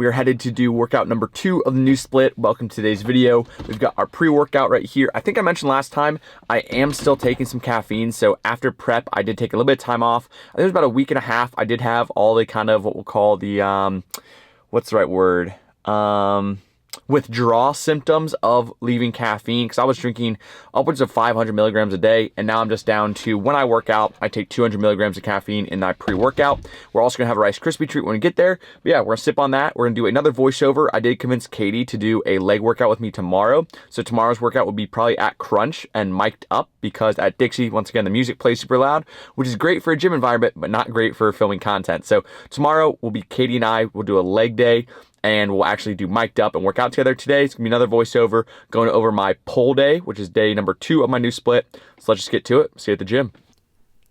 We are headed to do workout number 2 of the new split. Welcome to today's video. We've got our pre-workout right here. I think I mentioned last time, I am still taking some caffeine. So after prep, I did take a little bit of time off. I think it was about a week and a half. I did have all the kind of what we'll call the, what's the right word? Withdrawal symptoms of leaving caffeine, because I was drinking upwards of 500 milligrams a day, and now I'm just down to, when I work out, I take 200 milligrams of caffeine in that pre-workout. We're also gonna have a Rice Krispie treat when we get there. But yeah, we're gonna sip on that. We're gonna do another voiceover. I did convince Katie to do a leg workout with me tomorrow. So tomorrow's workout will be probably at Crunch and mic'd up, because at Dixie, once again, the music plays super loud, which is great for a gym environment, but not great for filming content. So tomorrow will be Katie and I will do a leg day, and we'll actually do mic'd up and work out together today. It's gonna be another voiceover going over my pull day, which is day number 2 of my new split. So let's just get to it. See you at the gym.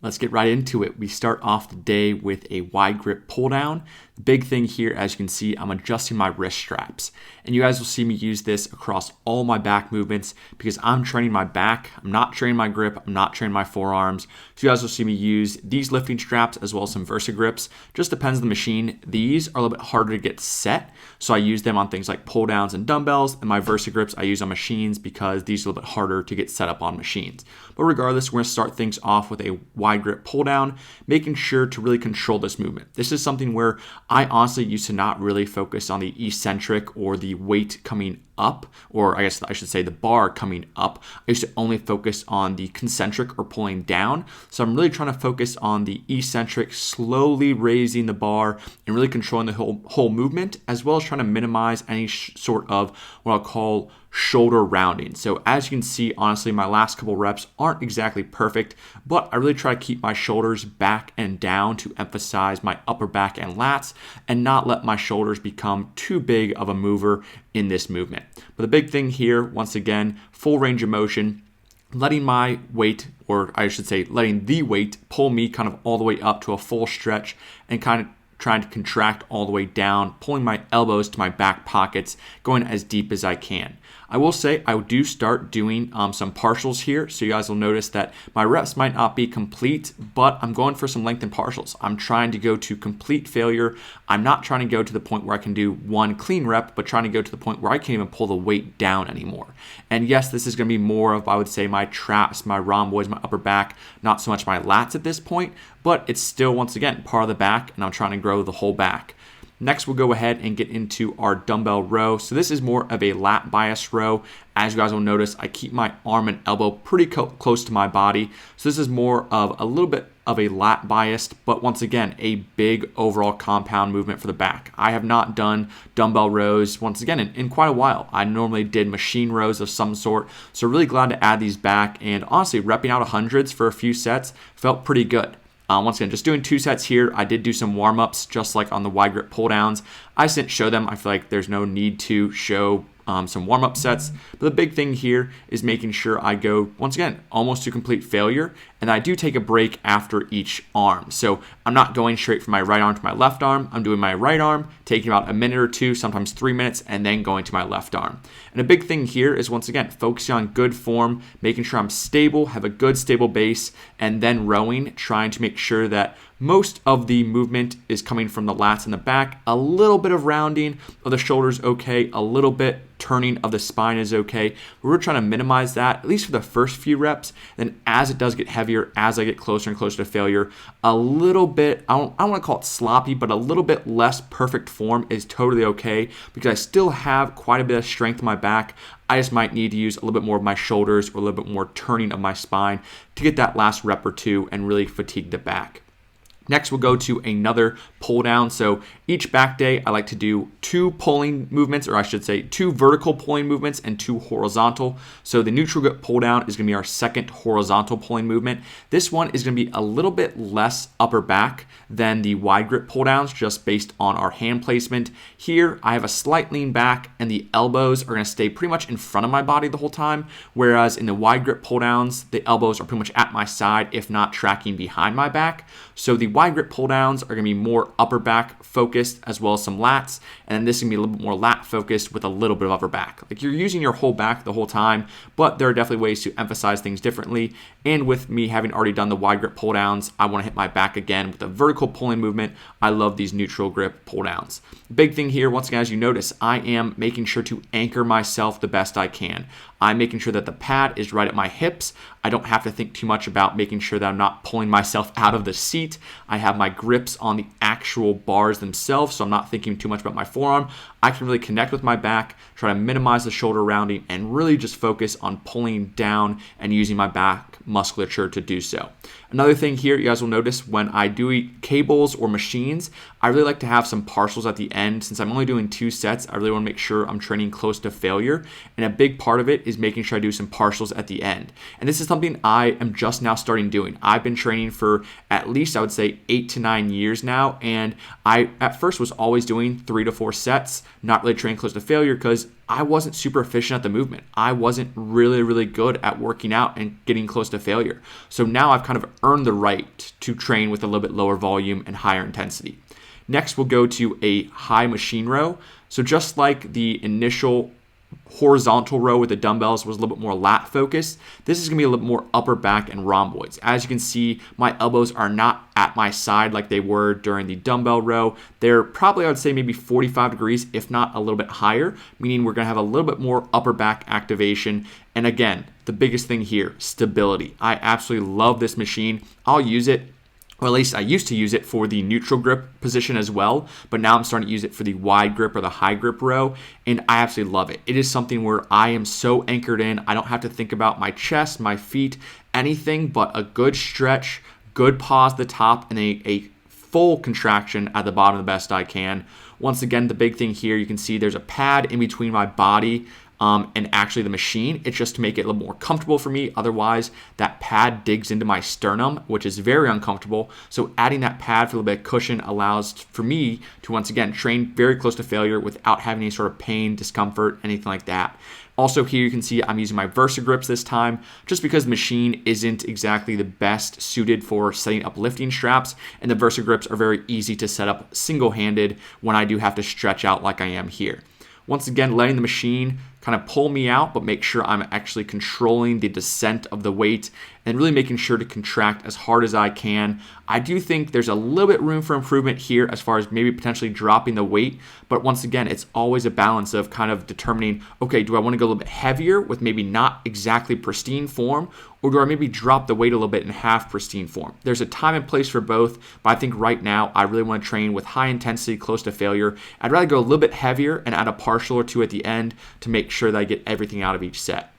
Let's get right into it. We start off the day with a wide grip pull down. The big thing here, as you can see, I'm adjusting my wrist straps. And you guys will see me use this across all my back movements because I'm training my back. I'm not training my grip. I'm not training my forearms. So you guys will see me use these lifting straps as well as some Versa grips. Just depends on the machine. These are a little bit harder to get set. So I use them on things like pull downs and dumbbells. And my Versa grips I use on machines because these are a little bit harder to get set up on machines. But regardless, we're going to start things off with a wide grip pull down, making sure to really control this movement. This is something where I honestly used to not really focus on the eccentric or the weight coming up, or I guess I should say the bar coming up. I used to only focus on the concentric or pulling down. So I'm really trying to focus on the eccentric, slowly raising the bar and really controlling the whole movement, as well as trying to minimize any sort of what I'll call shoulder rounding. So as you can see, honestly, my last couple reps aren't exactly perfect, but I really try to keep my shoulders back and down to emphasize my upper back and lats and not let my shoulders become too big of a mover in this movement. But the big thing here, once again, full range of motion, letting my weight, or I should say letting the weight pull me kind of all the way up to a full stretch and kind of trying to contract all the way down, pulling my elbows to my back pockets, going as deep as I can. I will say I do start doing some partials here, so you guys will notice that my reps might not be complete, but I'm going for some lengthened partials. I'm trying to go to complete failure. I'm not trying to go to the point where I can do one clean rep, but trying to go to the point where I can't even pull the weight down anymore. And yes, this is going to be more of, I would say, my traps, my rhomboids, my upper back, not so much my lats at this point, but it's still, once again, part of the back, and I'm trying to grow the whole back. Next, we'll go ahead and get into our dumbbell row. So this is more of a lat bias row. As you guys will notice, I keep my arm and elbow pretty close to my body. So this is more of a little bit of a lat biased, but once again, a big overall compound movement for the back. I have not done dumbbell rows, once again, in quite a while. I normally did machine rows of some sort. So really glad to add these back, and honestly, repping out 100s for a few sets felt pretty good. Once again, just doing 2 sets here. I did do some warm-ups just like on the wide grip pull downs. I just didn't show them. I feel like there's no need to show some warm-up sets. But the big thing here is making sure I go, once again, almost to complete failure. And I do take a break after each arm. So I'm not going straight from my right arm to my left arm. I'm doing my right arm, taking about a minute or 2, sometimes 3 minutes, and then going to my left arm. And a big thing here is, once again, focusing on good form, making sure I'm stable, have a good stable base, and then rowing, trying to make sure that most of the movement is coming from the lats and the back. A little bit of rounding of the shoulders, okay. A little bit turning of the spine is okay. We're trying to minimize that, at least for the first few reps. Then as it does get heavier, as I get closer and closer to failure, a little bit, I don't want to call it sloppy, but a little bit less perfect form is totally okay, because I still have quite a bit of strength in my back. I just might need to use a little bit more of my shoulders or a little bit more turning of my spine to get that last rep or 2 and really fatigue the back. Next, we'll go to another pull down. So each back day, I like to do 2 pulling movements, or I should say 2 vertical pulling movements and 2 horizontal. So the neutral grip pull down is going to be our second horizontal pulling movement. This one is going to be a little bit less upper back than the wide grip pull downs, just based on our hand placement. Here, I have a slight lean back, and the elbows are going to stay pretty much in front of my body the whole time. Whereas in the wide grip pull downs, the elbows are pretty much at my side, if not tracking behind my back. So the wide grip pull downs are going to be more upper back focused, as well as some lats, and then this is going to be a little bit more lat focused with a little bit of upper back. Like, you're using your whole back the whole time, but there are definitely ways to emphasize things differently. And with me having already done the wide grip pull downs, I want to hit my back again with a vertical pulling movement. I love these neutral grip pull downs. Big thing here, once again, as you notice, I am making sure to anchor myself the best I can. I'm making sure that the pad is right at my hips. I don't have to think too much about making sure that I'm not pulling myself out of the seat. I have my grips on the actual bars themselves, so I'm not thinking too much about my forearm. I can really connect with my back, try to minimize the shoulder rounding, and really just focus on pulling down and using my back musculature to do so. Another thing here, you guys will notice when I do cables or machines, I really like to have some partials at the end. Since I'm only doing 2 sets, I really want to make sure I'm training close to failure. And a big part of it is making sure I do some partials at the end. And this is something I am just now starting doing. I've been training for at least, I would say, 8 to 9 years now. And I, at first, was always doing 3 to 4 sets, not really training close to failure because I wasn't super efficient at the movement. I wasn't really good at working out and getting close to failure. So now I've kind of earned the right to train with a little bit lower volume and higher intensity. Next, we'll go to a high machine row. So just like the initial horizontal row with the dumbbells was a little bit more lat focused, this is going to be a little more upper back and rhomboids. As you can see, my elbows are not at my side like they were during the dumbbell row. They're probably, I would say, maybe 45 degrees, if not a little bit higher, meaning we're going to have a little bit more upper back activation. And again, the biggest thing here, stability. I absolutely love this machine. I'll use it, or at least I used to use it for the neutral grip position as well, but now I'm starting to use it for the wide grip or the high grip row, and I absolutely love it. It is something where I am so anchored in. I don't have to think about my chest, my feet, anything but a good stretch, good pause at the top, and a full contraction at the bottom the best I can. Once again, the big thing here, you can see there's a pad in between my body and actually the machine. It's just to make it a little more comfortable for me. Otherwise, that pad digs into my sternum, which is very uncomfortable. So adding that pad for a little bit of cushion allows for me to, once again, train very close to failure without having any sort of pain, discomfort, anything like that. Also here you can see I'm using my Versa grips this time just because the machine isn't exactly the best suited for setting up lifting straps, and the Versa grips are very easy to set up single-handed when I do have to stretch out like I am here. Once again, letting the machine kind of pull me out, but make sure I'm actually controlling the descent of the weight and really making sure to contract as hard as I can. I do think there's a little bit room for improvement here as far as maybe potentially dropping the weight, but once again, it's always a balance of kind of determining, okay, do I want to go a little bit heavier with maybe not exactly pristine form, or do I maybe drop the weight a little bit in half pristine form? There's a time and place for both, but I think right now I really want to train with high intensity, close to failure. I'd rather go a little bit heavier and add a partial or 2 at the end to make sure that I get everything out of each set.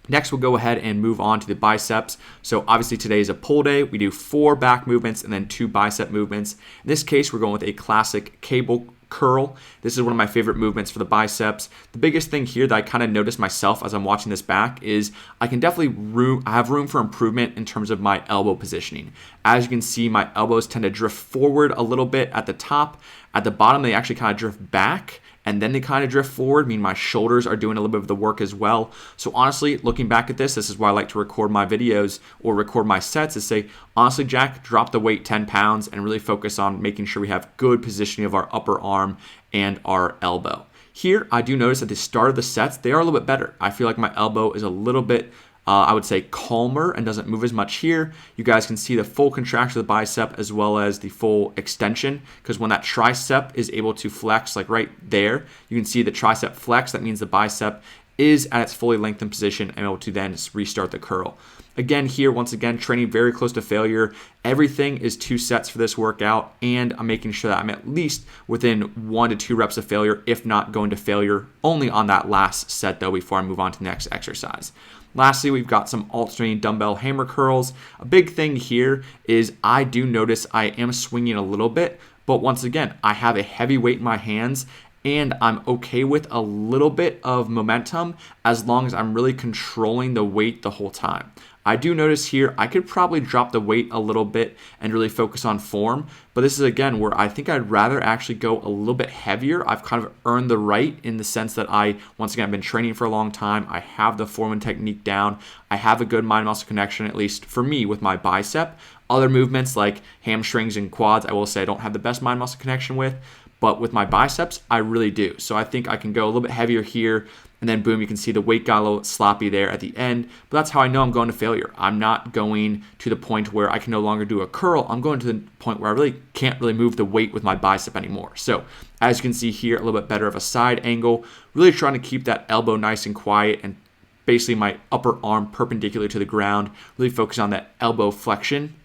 Next, we'll go ahead and move on to the biceps. So obviously today is a pull day. We do 4 back movements and then 2 bicep movements. In this case, we're going with a classic cable curl. This is one of my favorite movements for the biceps. The biggest thing here that I kind of noticed myself as I'm watching this back is I can definitely have room for improvement in terms of my elbow positioning. As you can see, my elbows tend to drift forward a little bit at the top. At the bottom, they actually kind of drift back, and then they kind of drift forward, meaning my shoulders are doing a little bit of the work as well. So honestly, looking back at this is why I like to record my videos or record my sets, is say, honestly, Jack, drop the weight 10 pounds and really focus on making sure we have good positioning of our upper arm and our elbow. Here, I do notice at the start of the sets, they are a little bit better. I feel like my elbow is a little bit I would say calmer and doesn't move as much here. You guys can see the full contraction of the bicep as well as the full extension, because when that tricep is able to flex, like right there, you can see the tricep flex. That means the bicep is at its fully lengthened position and able to then restart the curl. Again, here, once again, training very close to failure. Everything is 2 sets for this workout, and I'm making sure that I'm at least within 1 to 2 reps of failure, if not going to failure only on that last set though before I move on to the next exercise. Lastly, we've got some alternating dumbbell hammer curls. A big thing here is I do notice I am swinging a little bit, but once again, I have a heavy weight in my hands and I'm okay with a little bit of momentum as long as I'm really controlling the weight the whole time. I do notice here I could probably drop the weight a little bit and really focus on form, but this is again where I think I'd rather actually go a little bit heavier. I've kind of earned the right in the sense that once again, I've been training for a long time. I have the form and technique down. I have a good mind-muscle connection, at least for me, with my bicep. Other movements like hamstrings and quads, I will say I don't have the best mind-muscle connection with, but with my biceps, I really do. So I think I can go a little bit heavier here and then boom, you can see the weight got a little sloppy there at the end, but that's how I know I'm going to failure. I'm not going to the point where I can no longer do a curl. I'm going to the point where I really can't really move the weight with my bicep anymore. So as you can see here, a little bit better of a side angle, really trying to keep that elbow nice and quiet and basically my upper arm perpendicular to the ground, really focus on that elbow flexion,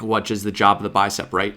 which is the job of the bicep, right?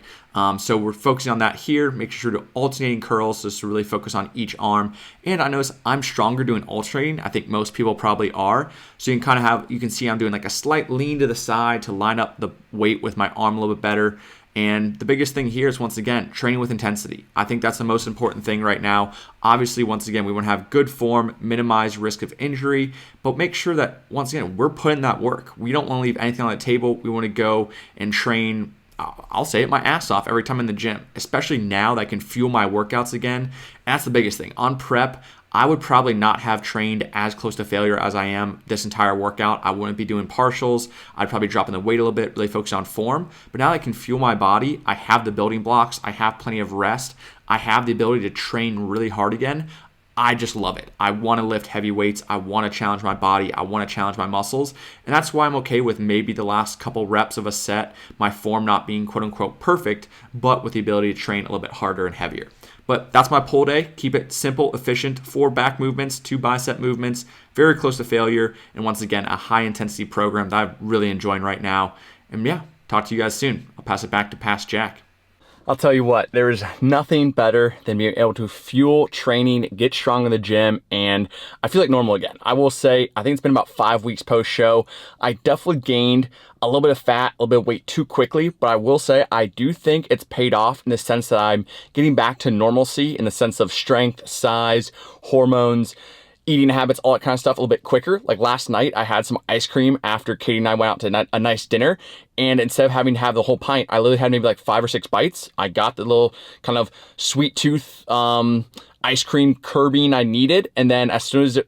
So we're focusing on that here, making sure to alternating curls, just to really focus on each arm. And I notice I'm stronger doing alternating. I think most people probably are. So you can kind of have, you can see I'm doing like a slight lean to the side to line up the weight with my arm a little bit better. And the biggest thing here is, once again, training with intensity. I think that's the most important thing right now. Obviously, once again, we want to have good form, minimize risk of injury, but make sure that, once again, we're putting that work. We don't want to leave anything on the table. We want to go and train, I'll say it, my ass off every time in the gym, especially now that I can fuel my workouts again. And that's the biggest thing. On prep, I would probably not have trained as close to failure as I am this entire workout. I wouldn't be doing partials. I'd probably drop in the weight a little bit, really focus on form. But now I can fuel my body. I have the building blocks. I have plenty of rest. I have the ability to train really hard again. I just love it. I want to lift heavy weights. I want to challenge my body. I want to challenge my muscles. And that's why I'm okay with maybe the last couple reps of a set, my form not being quote unquote perfect, but with the ability to train a little bit harder and heavier. But that's my pull day. Keep it simple, efficient, 4 back movements, 2 bicep movements, very close to failure. And once again, a high intensity program that I'm really enjoying right now. And yeah, talk to you guys soon. I'll pass it back to Past Jack. I'll tell you what, there is nothing better than being able to fuel training, get strong in the gym, and I feel like normal again. I will say, I think it's been about 5 weeks post-show. I definitely gained a little bit of fat, a little bit of weight too quickly, but I will say I do think it's paid off in the sense that I'm getting back to normalcy in the sense of strength, size, hormones, eating habits, all that kind of stuff a little bit quicker. Like last night, I had some ice cream after Katie and I went out to a nice dinner. And instead of having to have the whole pint, I literally had maybe like 5 or 6 bites. I got the little kind of sweet tooth ice cream curbing I needed. And then as soon as it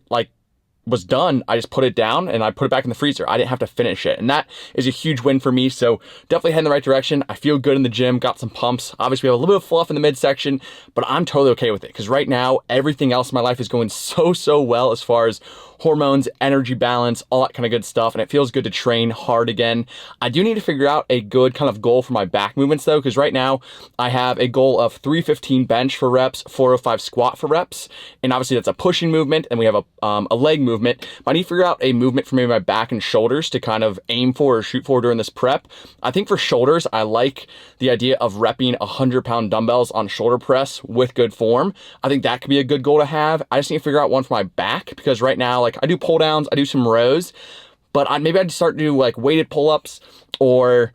was done, I just put it down and I put it back in the freezer. I didn't have to finish it. And that is a huge win for me. So definitely heading in the right direction. I feel good in the gym, got some pumps. Obviously we have a little bit of fluff in the midsection, but I'm totally okay with it because right now everything else in my life is going so well as far as hormones, energy balance, all that kind of good stuff. And it feels good to train hard again. I do need to figure out a good kind of goal for my back movements though, because right now I have a goal of 315 bench for reps, 405 squat for reps. And obviously that's a pushing movement and we have a leg movement, but I need to figure out a movement for maybe my back and shoulders to kind of aim for or shoot for during this prep. I think for shoulders, I like the idea of repping 100-pound dumbbells on shoulder press with good form. I think that could be a good goal to have. I just need to figure out one for my back because right now, I do pull downs, I do some rows, but maybe I'd start to do like weighted pull-ups or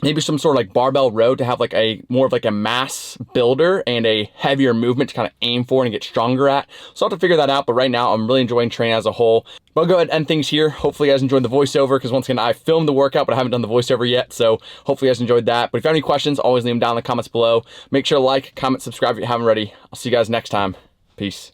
maybe some sort of like barbell row to have like a more of like a mass builder and a heavier movement to kind of aim for and get stronger at. So I'll have to figure that out, but right now I'm really enjoying training as a whole. But I'll go ahead and end things here. Hopefully you guys enjoyed the voiceover because once again, I filmed the workout, but I haven't done the voiceover yet. So hopefully you guys enjoyed that. But if you have any questions, always leave them down in the comments below. Make sure to like, comment, subscribe if you haven't already. I'll see you guys next time. Peace.